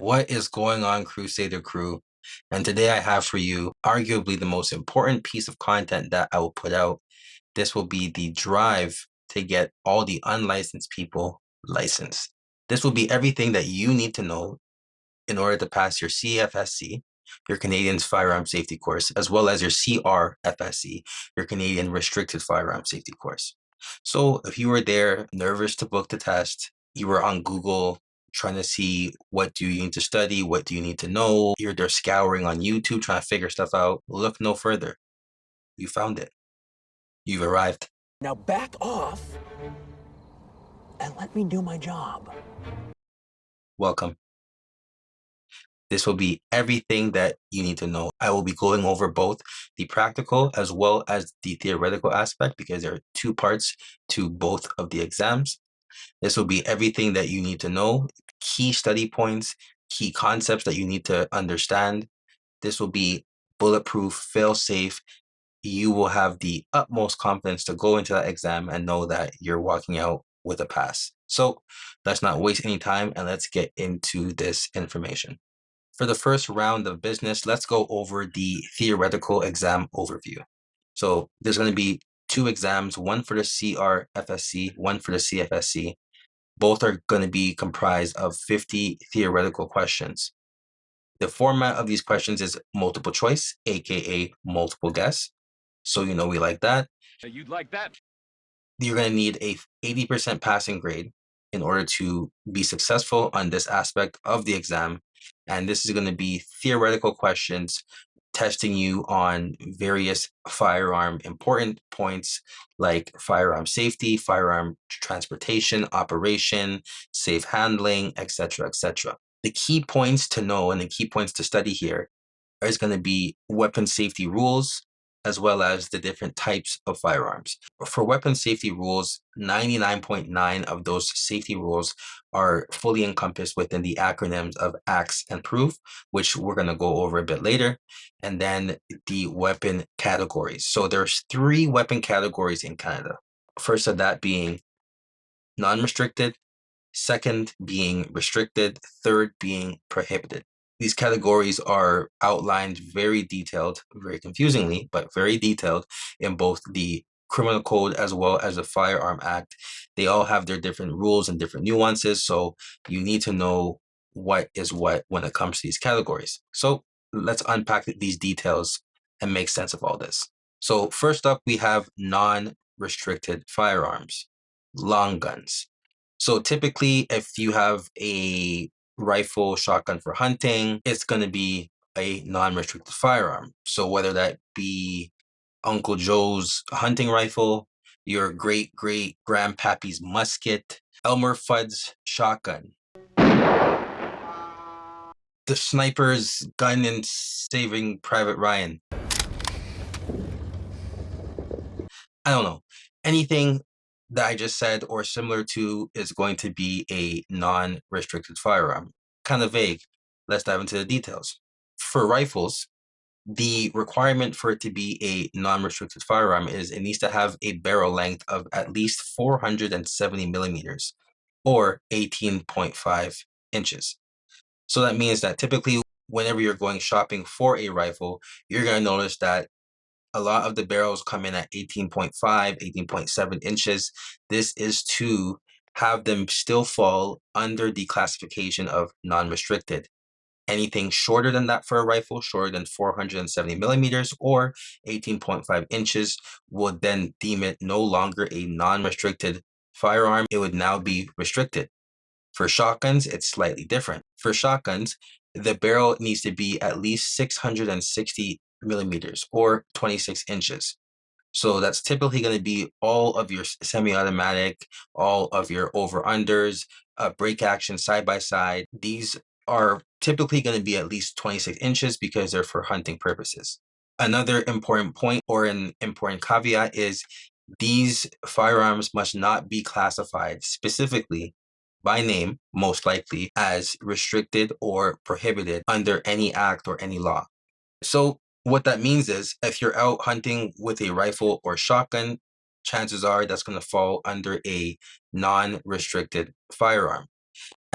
What is going on, Krusader crew? And today I have for you arguably the most important piece of content that I will put out. This will be the drive to get all the unlicensed people licensed. This will be everything that you need to know in order to pass your CFSC, your Canadian Firearm Safety Course, as well as your CRFSC, your Canadian Restricted Firearms Safety Course. So if you were there nervous to book the test, you were on Google trying to see what do you need to study, what do you need to know, you're there scouring on YouTube trying to figure stuff out, look no further. You found it. You've arrived. Now back off and let me do my job. Welcome. This will be everything that you need to know. I will be going over both the practical as well as the theoretical aspect because there are two parts to both of the exams. This will be everything that you need to know, key study points, key concepts that you need to understand. This will be bulletproof, fail-safe. You will have the utmost confidence to go into that exam and know that you're walking out with a pass. So let's not waste any time and let's get into this information. For the first round of business, let's go over the theoretical exam overview. So there's going to be two exams, one for the CRFSC, one for the CFSC. Both are going to be comprised of 50 theoretical questions. The format of these questions is multiple choice, aka multiple guess. So you know we like that. You'd like that. You're going to need a 80% passing grade in order to be successful on this aspect of the exam. And this is going to be theoretical questions testing you on various firearm important points like firearm safety, firearm transportation, operation, safe handling, etc., etc. The key points to know and the key points to study here is going to be weapon safety rules, as well as the different types of firearms. For weapon safety rules, 99.9 of those safety rules are fully encompassed within the acronyms of ACTS and PROOF, which we're going to go over a bit later, and then the weapon categories. So there's 3 weapon categories in Canada. First of that being non-restricted, second being restricted, third being prohibited. These categories are outlined very detailed, very confusingly, but very detailed in both the Criminal Code as well as the Firearm Act. They all have their different rules and different nuances, so you need to know what is what when it comes to these categories. So let's unpack these details and make sense of all this. So first up, we have non-restricted firearms, long guns. So typically, if you have a rifle, shotgun for hunting, it's going to be a non-restricted firearm. So whether that be Uncle Joe's hunting rifle, your great-great-grandpappy's musket, Elmer Fudd's shotgun, the sniper's gun in Saving Private Ryan. I don't know. Anything that I just said or similar to is going to be a non-restricted firearm. Kind of vague. Let's dive into the details. For rifles, the requirement for it to be a non-restricted firearm is it needs to have a barrel length of at least 470 millimeters or 18.5 inches. So that means that typically whenever you're going shopping for a rifle, you're going to notice that a lot of the barrels come in at 18.5, 18.7 inches. This is to have them still fall under the classification of non-restricted. Anything shorter than that for a rifle, shorter than 470 millimeters or 18.5 inches, would then deem it no longer a non-restricted firearm. It would now be restricted. For shotguns, it's slightly different. For shotguns, the barrel needs to be at least 660 millimeters or 26 inches. So that's typically going to be all of your semi-automatic, all of your over-unders, break action side-by-side. These are typically going to be at least 26 inches because they're for hunting purposes. Another important point or an important caveat is these firearms must not be classified specifically by name, most likely, as restricted or prohibited under any act or any law. So what that means is if you're out hunting with a rifle or shotgun, chances are that's going to fall under a non-restricted firearm.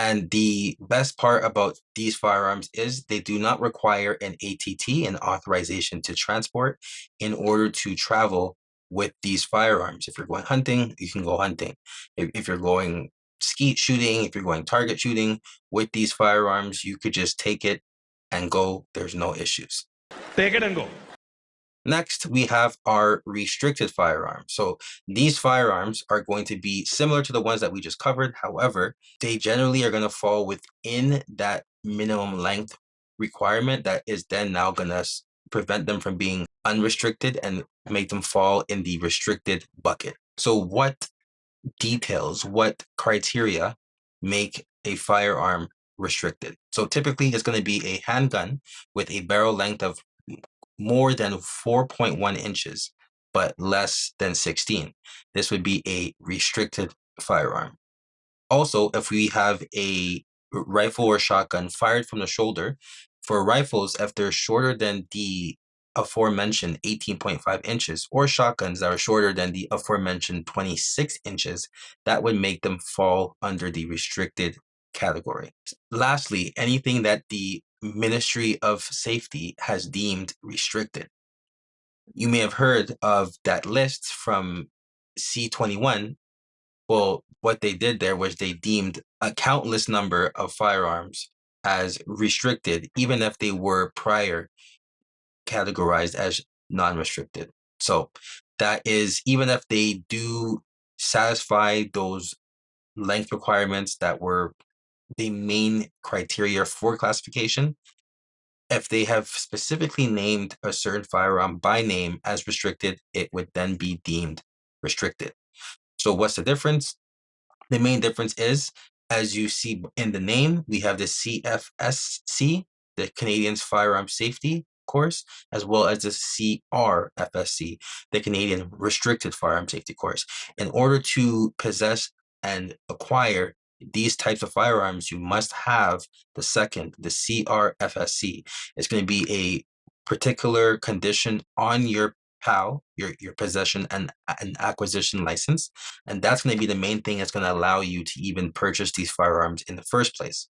And the best part about these firearms is they do not require an ATT, an authorization to transport, in order to travel with these firearms. If you're going hunting, you can go hunting. If you're going skeet shooting, if you're going target shooting with these firearms, you could just take it and go. There's no issues. Take it and go. Next, we have our restricted firearms. So these firearms are going to be similar to the ones that we just covered. However, they generally are going to fall within that minimum length requirement that is then now going to prevent them from being unrestricted and make them fall in the restricted bucket. So what details, what criteria make a firearm restricted? So typically it's going to be a handgun with a barrel length of more than 4.1 inches, but less than 16. This would be a restricted firearm. Also, if we have a rifle or shotgun fired from the shoulder, for rifles, if they're shorter than the aforementioned 18.5 inches, or shotguns that are shorter than the aforementioned 26 inches, that would make them fall under the restricted category. Lastly, anything that the Ministry of Safety has deemed restricted. You may have heard of that list from C21. Well, what they did there was they deemed a countless number of firearms as restricted, even if they were prior categorized as non-restricted. So that is, even if they do satisfy those length requirements that were the main criteria for classification, if they have specifically named a certain firearm by name as restricted, it would then be deemed restricted. So what's the difference? The main difference is, as you see in the name, we have the CFSC, the Canadian Firearms Safety Course, as well as the CRFSC, the Canadian Restricted Firearms Safety Course. In order to possess and acquire these types of firearms, you must have the second, the CRFSC. It's going to be a particular condition on your PAL, your possession and an acquisition license. And that's going to be the main thing that's going to allow you to even purchase these firearms in the first place.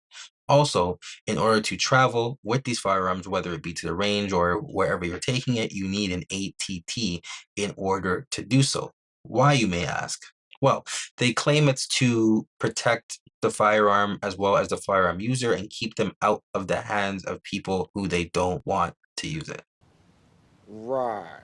Also, in order to travel with these firearms, whether it be to the range or wherever you're taking it, you need an ATT in order to do so. Why, you may ask? Well, they claim it's to protect the firearm as well as the firearm user and keep them out of the hands of people who they don't want to use it. Right.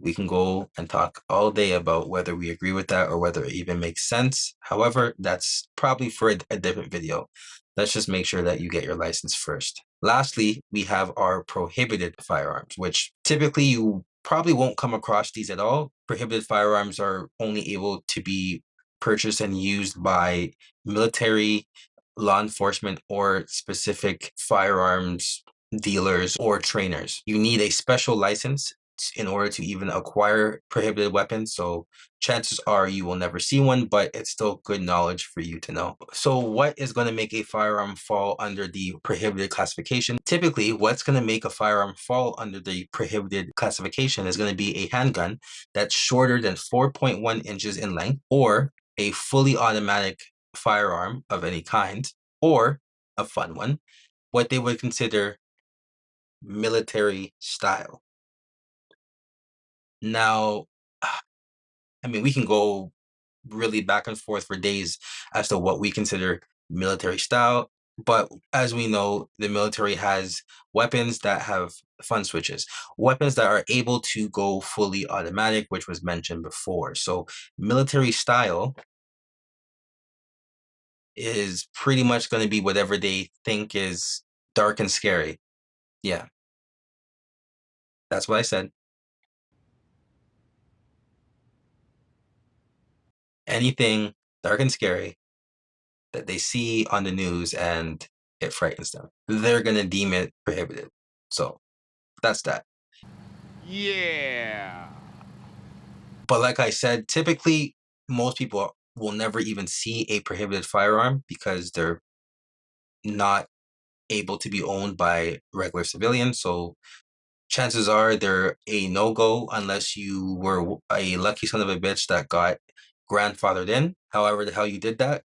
We can go and talk all day about whether we agree with that or whether it even makes sense. However, that's probably for a different video. Let's just make sure that you get your license first. Lastly, we have our prohibited firearms, which typically you probably won't come across these at all. Prohibited firearms are only able to be purchased and used by military, law enforcement, or specific firearms dealers or trainers. You need a special license in order to even acquire prohibited weapons. So chances are you will never see one, but it's still good knowledge for you to know. So what is going to make a firearm fall under the prohibited classification? Typically, what's going to make a firearm fall under the prohibited classification is going to be a handgun that's shorter than 4.1 inches in length, or a fully automatic firearm of any kind, or a fun one, what they would consider military style. Now, I mean, we can go really back and forth for days as to what we consider military style. But as we know, the military has weapons that have fun switches, weapons that are able to go fully automatic, which was mentioned before. So military style is pretty much going to be whatever they think is dark and scary. Yeah, that's what I said. Anything dark and scary that they see on the news and it frightens them, they're going to deem it prohibited. So that's that. Yeah. But like I said, typically most people will never even see a prohibited firearm because they're not able to be owned by regular civilians. So chances are they're a no-go unless you were a lucky son of a bitch that got grandfathered in. However the hell you did that,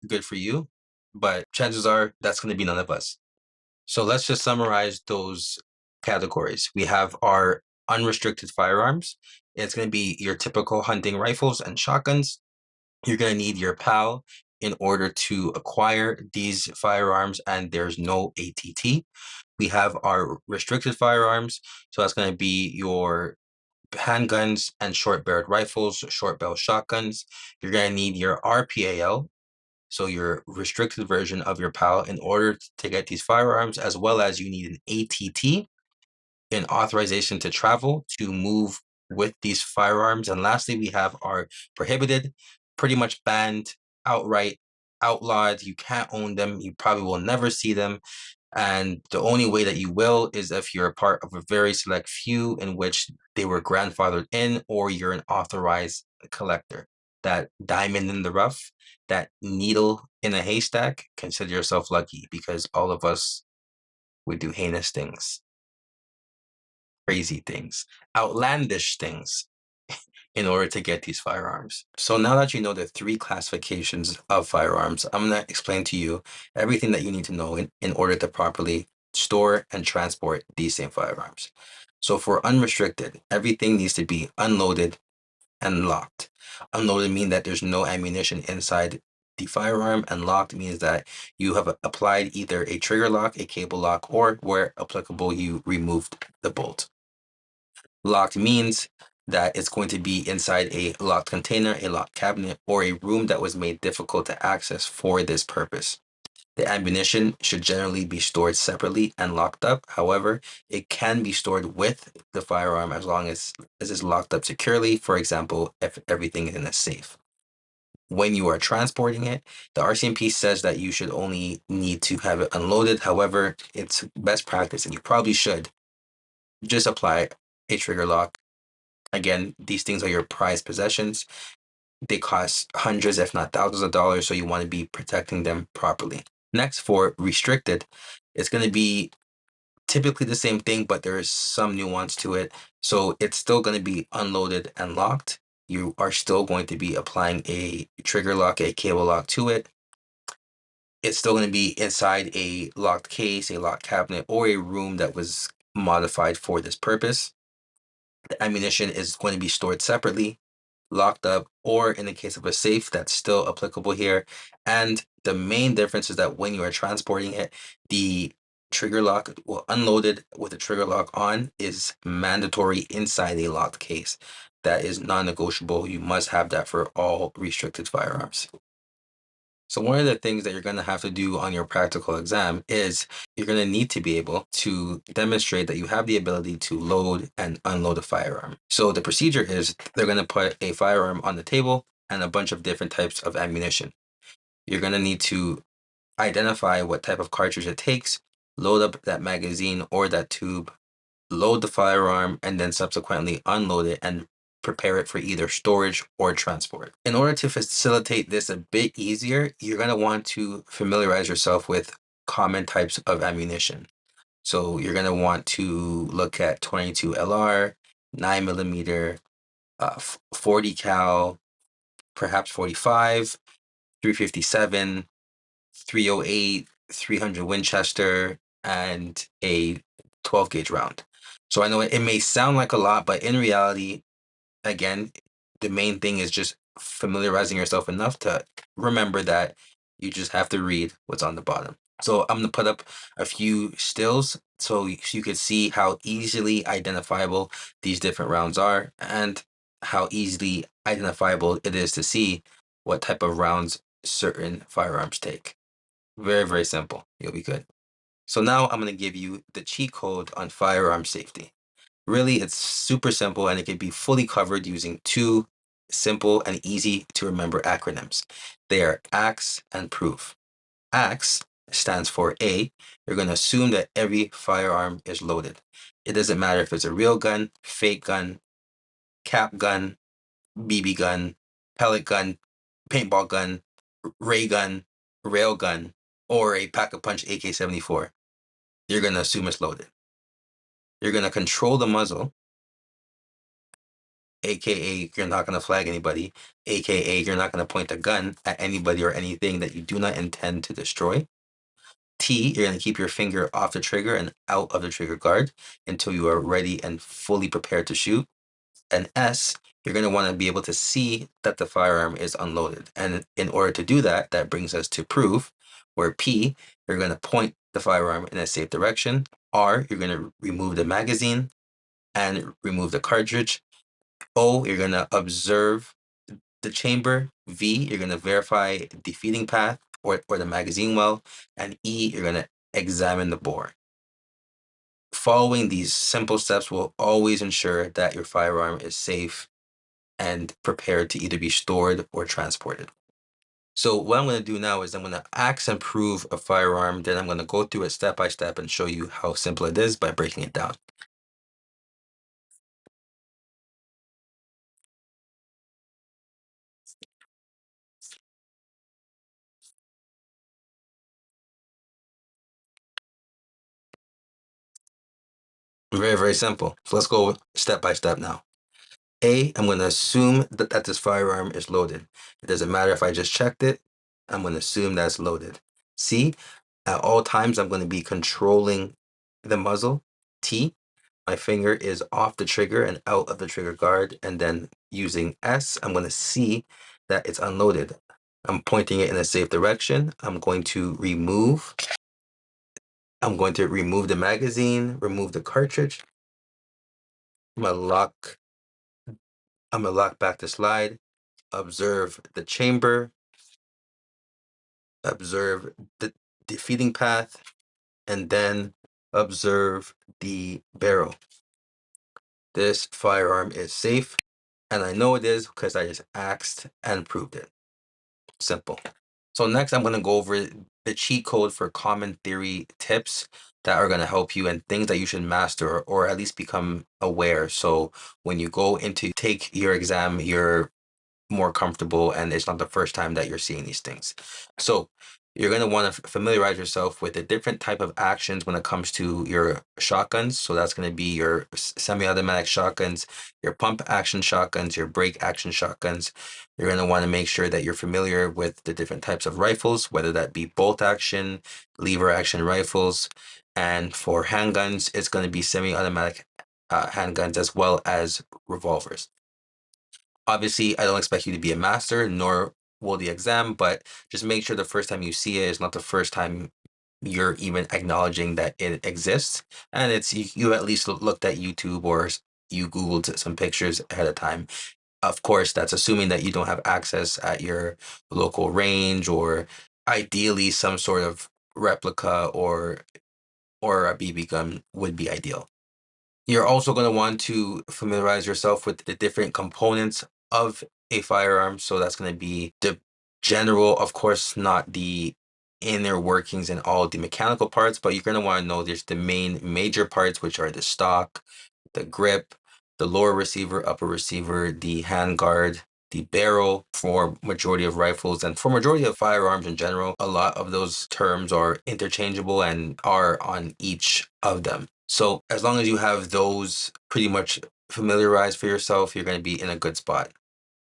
good for you. but chances are that's going to be none of us. So let's just summarize those categories. We have our unrestricted firearms. It's going to be your typical hunting rifles and shotguns. You're going to need your PAL in order to acquire these firearms, and there's no ATT. We have our restricted firearms. So that's going to be your handguns and short-barreled rifles, short-barrel shotguns. You're going to need your RPAL, so your restricted version of your PAL, in order to get these firearms, as well as you need an ATT, an authorization to travel to move with these firearms. And lastly, we have our prohibited, pretty much banned, outright outlawed. You can't own them. You probably will never see them. And the only way that you will is if you're a part of a very select few in which they were grandfathered in, or you're an authorized collector. That diamond in the rough, that needle in a haystack, consider yourself lucky, because all of us would do heinous things, crazy things, outlandish things in order to get these firearms. So now that you know the three classifications of firearms, I'm going to explain to you everything that you need to know in order to properly store and transport these same firearms. So for unrestricted, everything needs to be unloaded and locked. Unloaded means that there's no ammunition inside the firearm, and locked means that you have applied either a trigger lock, a cable lock, or where applicable, you removed the bolt. Locked means that it's going to be inside a locked container, a locked cabinet, or a room that was made difficult to access for this purpose. The ammunition should generally be stored separately and locked up. However, it can be stored with the firearm as long as it's locked up securely. For example, if everything is in a safe. When you are transporting it, the RCMP says that you should only need to have it unloaded. However, it's best practice, and you probably should just apply a trigger lock. Again, these things are your prized possessions. They cost hundreds, if not thousands of dollars, so you want to be protecting them properly. Next, for restricted, it's going to be typically the same thing, but there is some nuance to it. So it's still going to be unloaded and locked. You are still going to be applying a trigger lock, a cable lock to it. It's still going to be inside a locked case, a locked cabinet, or a room that was modified for this purpose. The ammunition is going to be stored separately, locked up, or in the case of a safe, that's still applicable here. And the main difference is that when you are transporting it, the trigger lock, well, unloaded with a trigger lock on, is mandatory inside a locked case. That is non-negotiable. You must have that for all restricted firearms. So one of the things that you're going to have to do on your practical exam is you're going to need to be able to demonstrate that you have the ability to load and unload a firearm. So the procedure is they're going to put a firearm on the table and a bunch of different types of ammunition. You're going to need to identify what type of cartridge it takes, load up that magazine or that tube, load the firearm, and then subsequently unload it and prepare it for either storage or transport. In order to facilitate this a bit easier, you're going to want to familiarize yourself with common types of ammunition. So you're going to want to look at 22 LR, 9 millimeter, 40 cal, perhaps 45, 357, 308, 300 Winchester, and a 12 gauge round. So I know it may sound like a lot, but in reality, again, the main thing is just familiarizing yourself enough to remember that you just have to read what's on the bottom. So I'm going to put up a few stills so you could see how easily identifiable these different rounds are, and how easily identifiable it is to see what type of rounds certain firearms take. Very, very simple. You'll be good. So now I'm going to give you the cheat code on firearm safety. Really, it's super simple, and it can be fully covered using two simple and easy to remember acronyms. They are ACTS and PROOF. ACTS stands for A. You're going to assume that every firearm is loaded. It doesn't matter if it's a real gun, fake gun, cap gun, BB gun, pellet gun, paintball gun, ray gun, rail gun, or a pack-a-punch AK-74. You're going to assume it's loaded. You're going to control the muzzle aka you're not going to flag anybody, aka you're not going to point a gun at anybody or anything that you do not intend to destroy. T, you're going to keep your finger off the trigger and out of the trigger guard until you are ready and fully prepared to shoot. And S, you're going to want to be able to see that the firearm is unloaded. And in order to do that, that brings us to prove, where P, you're going to point the firearm in a safe direction. R, you're going to remove the magazine and remove the cartridge. O, you're going to observe the chamber. V, you're going to verify the feeding path or the magazine well. And E, you're going to examine the bore. Following these simple steps will always ensure that your firearm is safe and prepared to either be stored or transported. So what I'm going to do now is I'm going to ask and prove a firearm, then I'm going to go through it step by step and show you how simple it is by breaking it down. Very, very simple. So let's go step by step now. A, I'm going to assume that this firearm is loaded. It doesn't matter if I just checked it, I'm going to assume that's loaded. C, at all times, I'm going to be controlling the muzzle. T, my finger is off the trigger and out of the trigger guard. And then using S, I'm going to see that it's unloaded. I'm pointing it in a safe direction. I'm going to remove the magazine, remove the cartridge. I'm going to lock back the slide, observe the chamber, observe the feeding path, and then observe the barrel. This firearm is safe, and I know it is because I just asked and proved it. Simple. So next I'm going to go over the cheat code for common theory tips that are going to help you and things that you should master or at least become aware. So when you go into take your exam, you're more comfortable and it's not the first time that you're seeing these things. So you're going to want to familiarize yourself with the different type of actions when it comes to your shotguns. So that's going to be your semi-automatic shotguns, your pump action shotguns, your break action shotguns. You're going to want to make sure that you're familiar with the different types of rifles, whether that be bolt action, lever action rifles. And for handguns, it's going to be semi-automatic handguns as well as revolvers. Obviously, I don't expect you to be a master, nor will the exam, but just make sure the first time you see it is not the first time you're even acknowledging that it exists. And it's you at least looked at YouTube or you Googled some pictures ahead of time. Of course, that's assuming that you don't have access at your local range or ideally some sort of replica or a BB gun would be ideal. You're also going to want to familiarize yourself with the different components of a firearm. So that's going to be the general, of course, not the inner workings and all the mechanical parts, but you're going to want to know there's the main major parts, which are the stock, the grip, the lower receiver, upper receiver, the handguard, the barrel for majority of rifles and for majority of firearms in general. A lot of those terms are interchangeable and are on each of them. So as long as you have those pretty much familiarized for yourself, you're going to be in a good spot.